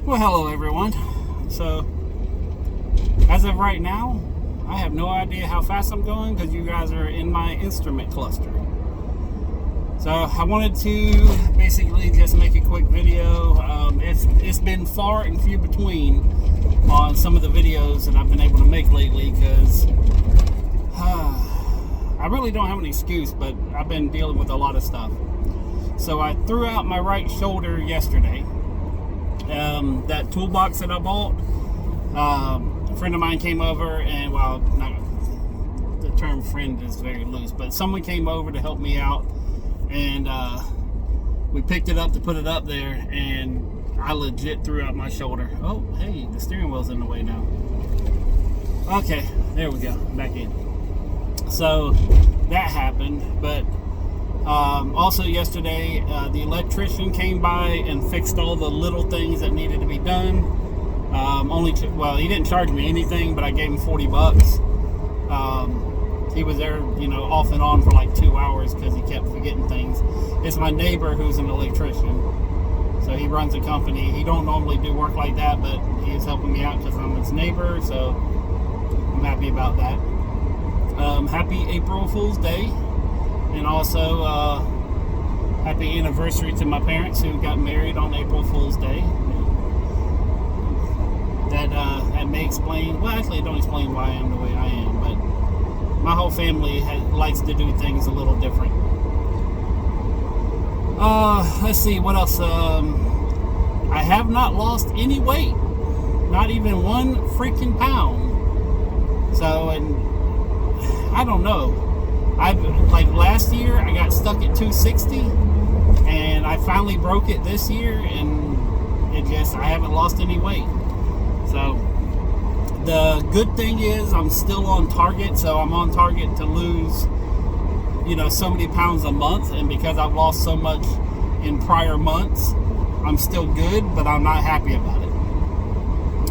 Well, hello everyone. So, as of right now, I have no idea how fast I'm going because you guys are in my instrument cluster. So, I wanted to basically just make a quick video. It's been far and few between on some of the videos that I've been able to make lately because I really don't have an excuse, but I've been dealing with a lot of stuff. So, I threw out my right shoulder yesterday. That toolbox that I bought, a friend of mine came over, and well, the term friend is very loose, but someone came over to help me out, and we picked it up to put it up there, and I legit threw out my shoulder. Oh, hey, the steering wheel's in the way now. Okay, there we go, back in. So that happened, but also yesterday, the electrician came by and fixed all the little things that needed to be done. He didn't charge me anything, but I gave him $40. He was there, off and on for like 2 hours because he kept forgetting things. It's my neighbor who's an electrician, so he runs a company. He don't normally do work like that, but he is helping me out because I'm his neighbor, so I'm happy about that. Happy April Fool's Day. And also, happy anniversary to my parents who got married on April Fool's Day. That may explain, well, actually, it don't explain why I am the way I am, but my whole family likes to do things a little different. Let's see, what else? I have not lost any weight, not even 1 freaking pound. So, and I don't know. Last year, I got stuck at 260, and I finally broke it this year, and I haven't lost any weight. So, the good thing is I'm still on target, so I'm on target to lose, so many pounds a month, and because I've lost so much in prior months, I'm still good, but I'm not happy about it.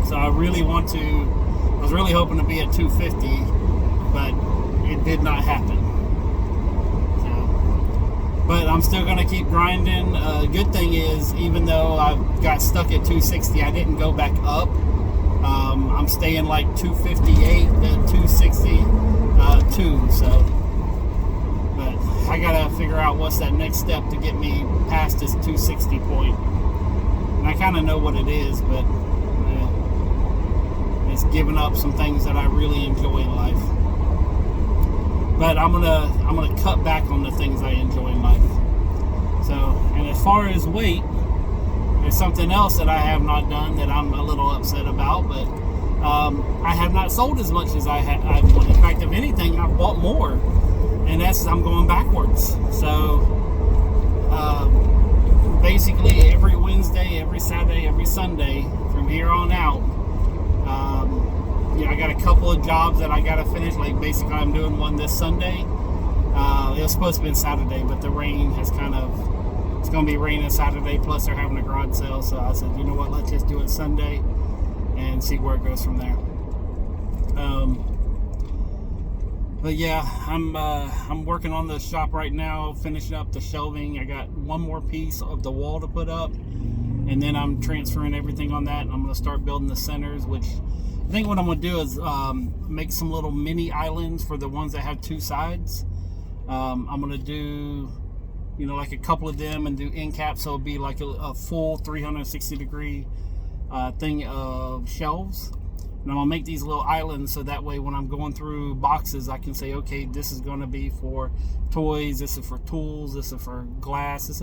So, I was really hoping to be at 250, but it did not happen. But I'm still going to keep grinding. Good thing is, even though I got stuck at 260, I didn't go back up. I'm staying like 258 to 262. So, but I got to figure out what's that next step to get me past this 260 point. And I kind of know what it is, but it's giving up some things that I really enjoy in life. But I'm gonna cut back on the things I enjoy in life. So, and as far as weight, there's something else that I have not done that I'm a little upset about. But I have not sold as much as I've wanted. In fact, if anything, I've bought more, and I'm going backwards. So, basically, every Wednesday, every Saturday, every Sunday from here on out. I got a couple of jobs that I got to finish. Like, basically, I'm doing one this Sunday. It was supposed to be Saturday, but the rain has it's going to be raining Saturday, plus they're having a garage sale. So I said, you know what, let's just do it Sunday and see where it goes from there. But yeah, I'm working on the shop right now, finishing up the shelving. I got one more piece of the wall to put up, and then I'm transferring everything on that. And I'm going to start building the centers, which I think what I'm going to do is make some little mini islands for the ones that have 2 sides. I'm going to do, like a couple of them and do end caps, so it'll be like a full 360 degree thing of shelves. And I'm going to make these little islands so that way when I'm going through boxes, I can say, okay, this is going to be for toys, this is for tools, this is for glass,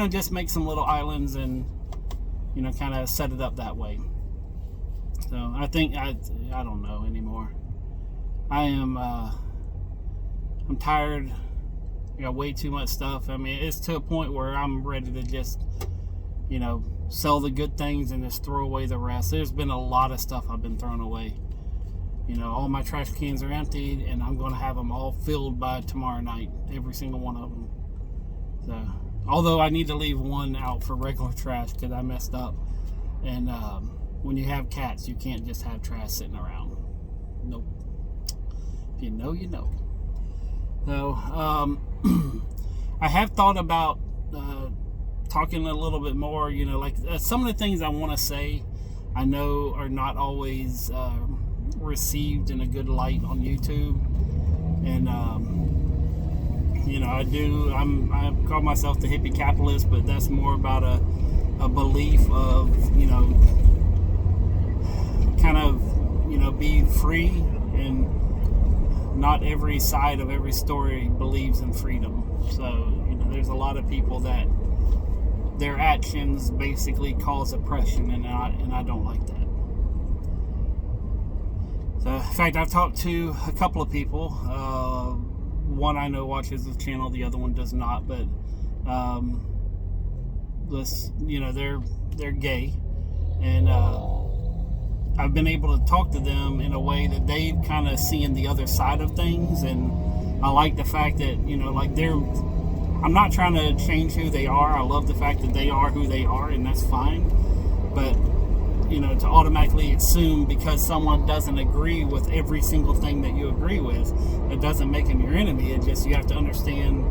just make some little islands and, kind of set it up that way. So I think I don't know anymore. I'm tired. I got way too much stuff. I mean, it's to a point where I'm ready to just, sell the good things and just throw away the rest. There's been a lot of stuff I've been throwing away. All my trash cans are emptied, and I'm going to have them all filled by tomorrow night, every single one of them. So, although I need to leave one out for regular trash because I messed up. And when you have cats, you can't just have trash sitting around. Nope. If you know, you know. So, I have thought about talking a little bit more, some of the things I want to say I know are not always received in a good light on YouTube. And I call myself the hippie capitalist, but that's more about a belief of, kind of, be free, and not every side of every story believes in freedom. So, there's a lot of people that their actions basically cause oppression, and I don't like that. So, in fact, I've talked to a couple of people. One I know watches the channel, the other one does not, but they're gay, and I've been able to talk to them in a way that they've kind of seen the other side of things, and I like the fact that, I'm not trying to change who they are. I love the fact that they are who they are, and that's fine. But, to automatically assume because someone doesn't agree with every single thing that you agree with, it doesn't make them your enemy. It just, you have to understand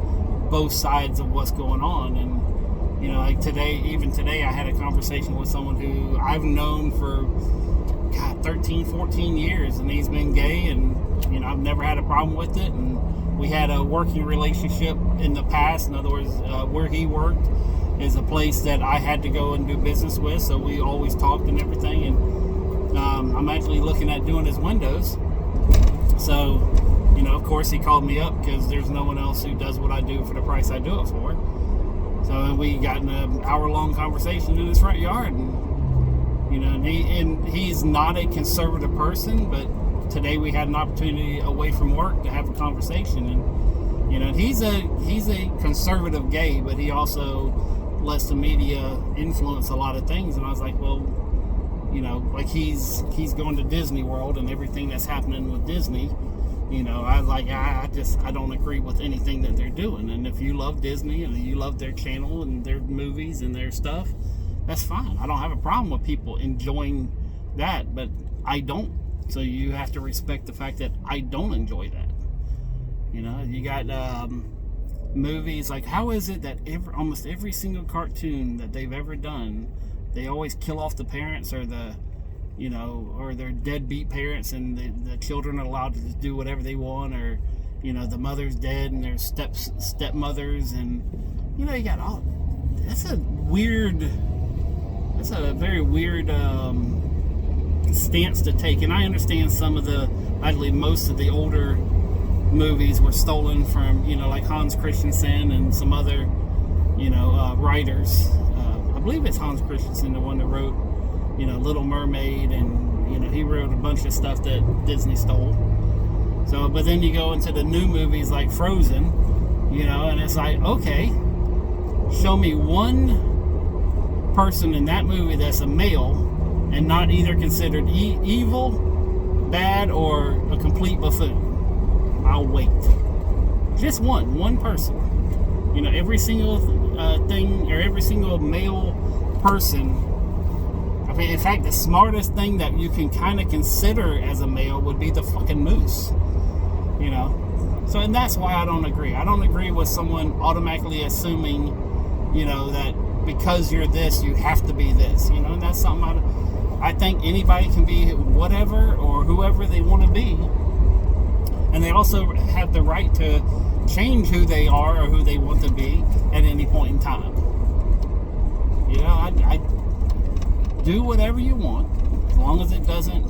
both sides of what's going on. And, like even today, I had a conversation with someone who I've known for 13, 14 years, and he's been gay, and I've never had a problem with it, and we had a working relationship in the past. In other words, where he worked is a place that I had to go and do business with, so we always talked and everything, and I'm actually looking at doing his windows. So, of course he called me up because there's no one else who does what I do for the price I do it for. So we got in an hour-long conversation in his front yard, and he's not a conservative person, but today we had an opportunity away from work to have a conversation, and he's a conservative gay, but he also lets the media influence a lot of things. And I was like, well, like he's going to Disney World and everything that's happening with Disney. I was like, I don't agree with anything that they're doing. And if you love Disney and you love their channel and their movies and their stuff, that's fine. I don't have a problem with people enjoying that, but I don't. So you have to respect the fact that I don't enjoy that. You got movies like, how is it that almost every single cartoon that they've ever done, they always kill off the parents or or their deadbeat parents, and the children are allowed to just do whatever they want, or the mother's dead and there's stepmothers, and you got all. That's a very weird stance to take, and I understand actually most of the older movies were stolen from, like Hans Christensen and some other, writers. I believe it's Hans Christensen, the one that wrote, Little Mermaid, and, he wrote a bunch of stuff that Disney stole. So, but then you go into the new movies like Frozen, and it's like, okay, show me one person in that movie that's a male and not either considered evil, bad, or a complete buffoon. I'll wait. Just one person. Every single thing, or every single male person. I mean, in fact, the smartest thing that you can kind of consider as a male would be the fucking moose. So, and that's why I don't agree. I don't agree with someone automatically assuming, that because you're this, you have to be this. And that's something I think anybody can be whatever or whoever they want to be. And they also have the right to change who they are or who they want to be at any point in time. I do whatever you want, as long as it doesn't.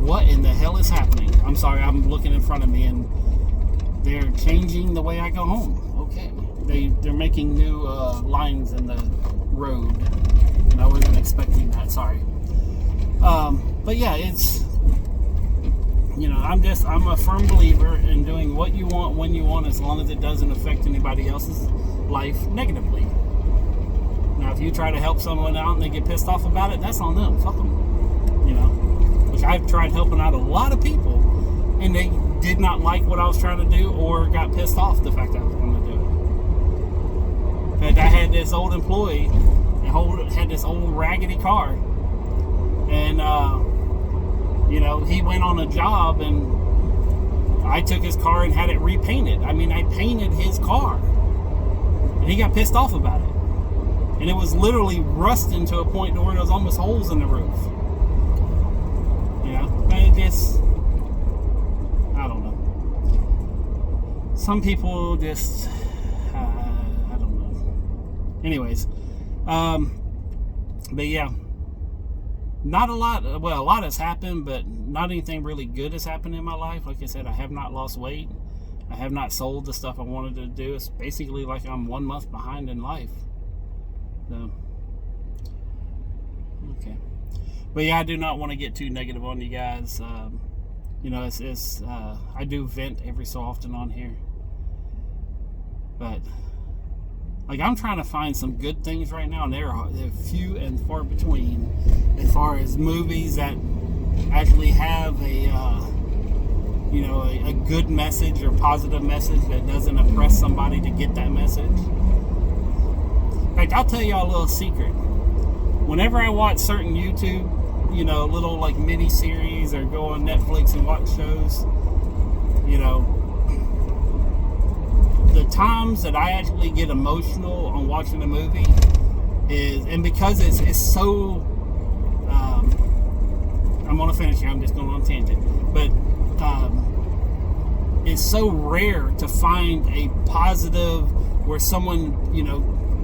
What in the hell is happening? I'm sorry, I'm looking in front of me, and they're changing the way I go home. Okay. They're making new lines in the road, and I wasn't expecting that. Sorry. But yeah, it's, I'm a firm believer in doing what you want when you want, as long as it doesn't affect anybody else's life negatively. Now, if you try to help someone out and they get pissed off about it, that's on them. Fuck them. Which I've tried helping out a lot of people, and they did not like what I was trying to do or got pissed off the fact that I was going to do it. And I had this old employee and had this old raggedy car, and he went on a job, and I took his car and had it repainted. I mean, I painted his car, and he got pissed off about it. And it was literally rusting to a point to where there was almost holes in the roof. guess, I don't know. Some people just, I don't know. Anyways, but yeah, not a lot. Well, a lot has happened, but not anything really good has happened in my life. Like I said, I have not lost weight. I have not sold the stuff I wanted to do. It's basically like I'm 1 month behind in life. So, okay. But yeah, I do not want to get too negative on you guys. You know, it's I do vent every so often on here. But, like, I'm trying to find some good things right now, and they're few and far between as far as movies that actually have a you know, a good message or positive message that doesn't oppress somebody to get that message. In fact, I'll tell y'all a little secret. Whenever I watch certain YouTube, you know, little like mini series or go on Netflix and watch shows, you know, the times that I actually get emotional on watching a movie is, and because it's so, I'm going to finish here, I'm just going on a tangent, but it's so rare to find a positive where someone, you know,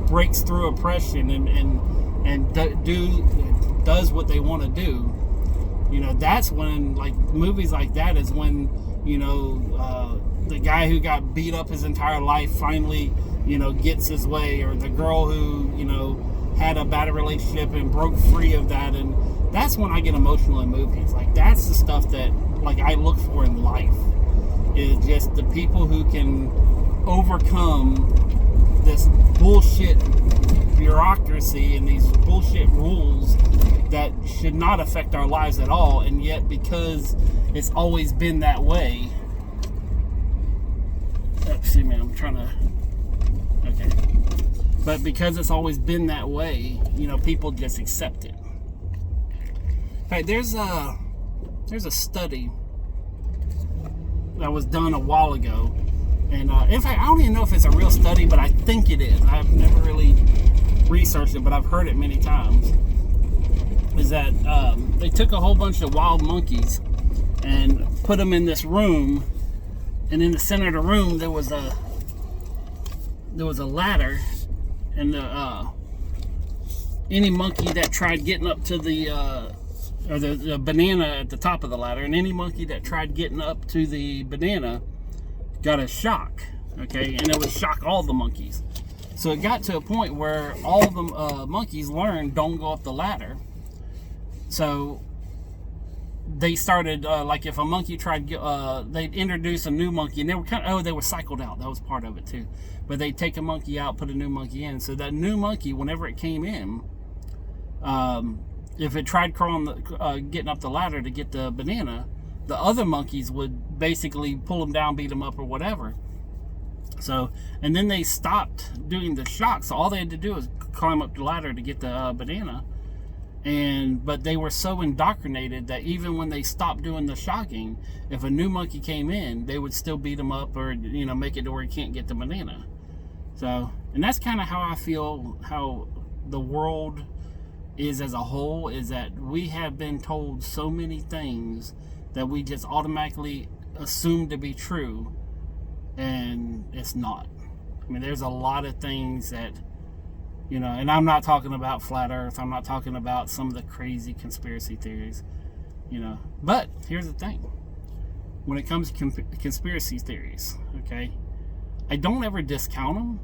breaks through oppression and does what they want to do. You know, that's when, like, movies like that is when, you know, the guy who got beat up his entire life finally, you know, gets his way, or the girl who, you know, had a bad relationship and broke free of that. And that's when I get emotional in movies. Like, that's the stuff that, like, I look for in life, is just the people who can overcome this bullshit bureaucracy and these bullshit rules that should not affect our lives at all, and yet because it's always been that way. Excuse me, I'm trying to, okay. But because it's always been that way, you know, people just accept it. In fact, there's a study that was done a while ago, and in fact, I don't even know if it's a real study, but I think it is. I've never really researched it, but I've heard it many times. Is that they took a whole bunch of wild monkeys and put them in this room, and in the center of the room there was a ladder, and any monkey that tried getting up to the banana at the top of the ladder, and any monkey that tried getting up to the banana got a shock. Okay, and it would shock all the monkeys. So it got to a point where all the monkeys learned, don't go up the ladder. So they started, like, if a monkey tried, they'd introduce a new monkey, and they were they were cycled out. That was part of it too. But they'd take a monkey out, put a new monkey in. So that new monkey, whenever it came in, if it tried crawling, getting up the ladder to get the banana, the other monkeys would basically pull them down, beat them up, or whatever. So, and then they stopped doing the shock. So all they had to do was climb up the ladder to get the banana. But they were so indoctrinated that even when they stopped doing the shocking, if a new monkey came in, they would still beat them up, or, you know, make it to where he can't get the banana. So, and that's kind of how I feel how the world is as a whole, is that we have been told so many things that we just automatically assume to be true, and it's not. I mean, there's a lot of things that, you know, and I'm not talking about flat earth, I'm not talking about some of the crazy conspiracy theories, you know. But here's the thing, when it comes to conspiracy theories, okay, I don't ever discount them.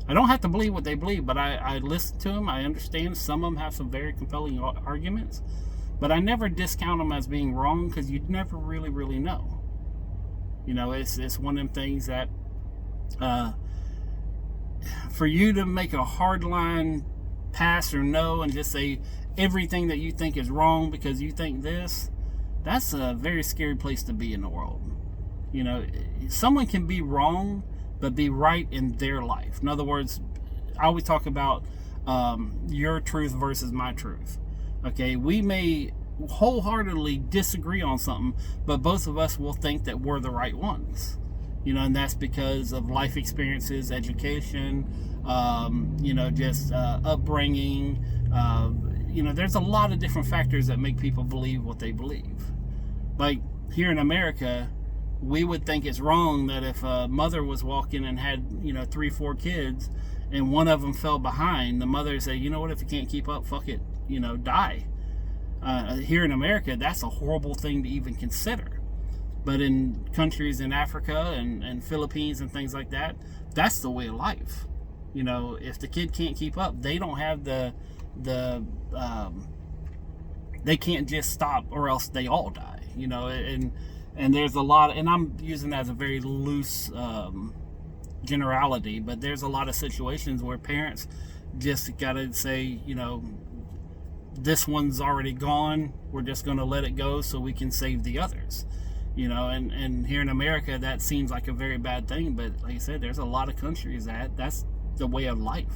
I don't have to believe what they believe, but I listen to them. I understand some of them have some very compelling arguments, but I never discount them as being wrong, because you never really know. You know, it's one of them things that for you to make a hard line pass or no and just say everything that you think is wrong because you think this, that's a very scary place to be in the world. You know, someone can be wrong but be right in their life. In other words, I always talk about your truth versus my truth. Okay, we may wholeheartedly disagree on something, but both of us will think that we're the right ones. You know, and that's because of life experiences, education, you know, just upbringing. You know, there's a lot of different factors that make people believe what they believe. Like here in America, we would think it's wrong that if a mother was walking and had 3-4 kids and one of them fell behind, the mother would say, you know what, if you can't keep up, fuck it, die. Here in America, that's a horrible thing to even consider. But in countries in Africa and Philippines and things like that, that's the way of life. If the kid can't keep up, they don't have they can't just stop, or else they all die. And there's a lot, and I'm using that as a very loose generality, but there's a lot of situations where parents just gotta say, this one's already gone, we're just gonna let it go so we can save the others. And here in America, that seems like a very bad thing, but like I said, there's a lot of countries that's the way of life.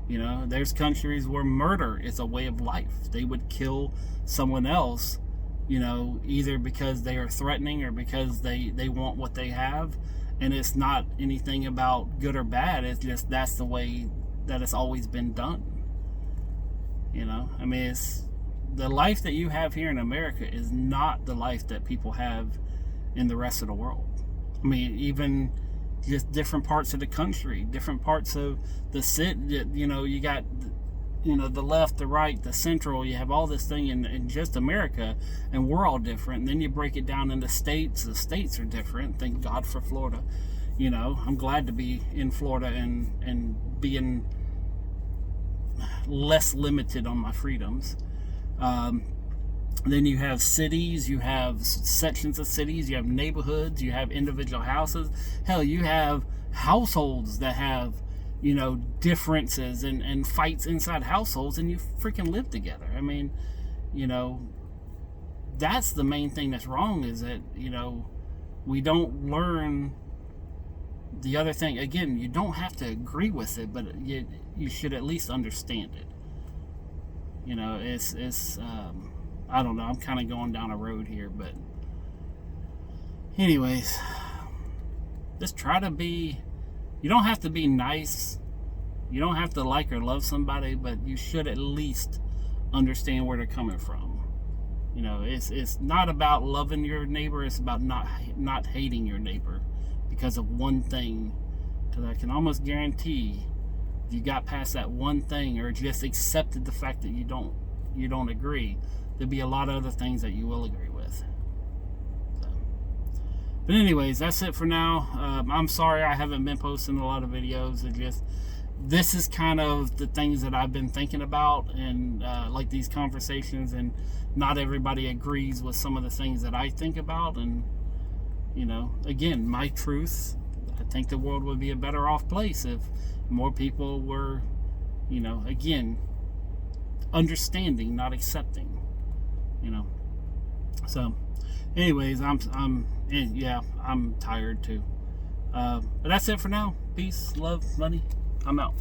There's countries where murder is a way of life. They would kill someone else, either because they are threatening or because they want what they have. And it's not anything about good or bad. It's just that's the way that it's always been done. It's the life that you have here in America is not the life that people have in the rest of the world. Even just different parts of the country, different parts of the city. You got the left, the right, the central. You have all this thing in just America, and we're all different. And then you break it down into states. The states are different. Thank God for Florida. I'm glad to be in Florida and being less limited on my freedoms. Then you have cities, you have sections of cities, you have neighborhoods, you have individual houses. Hell, you have households that have, differences and fights inside households, and you freaking live together. That's the main thing that's wrong, is that, we don't learn the other thing. Again, you don't have to agree with it, but you should at least understand it. It's I don't know, I'm kind of going down a road here, but anyways, just try to be, you don't have to be nice, you don't have to like or love somebody, but you should at least understand where they're coming from. It's not about loving your neighbor, it's about not hating your neighbor because of one thing. Because I can almost guarantee, if you got past that one thing, or just accepted the fact that you don't agree, there'll be a lot of other things that you will agree with. But anyways, that's it for now. I'm sorry I haven't been posting a lot of videos. This is kind of the things that I've been thinking about, and like these conversations, and not everybody agrees with some of the things that I think about. And again, my truth, I think the world would be a better off place if more people were, again, understanding, not accepting. So anyways, I'm tired too. But that's it for now. Peace, love, money. I'm out.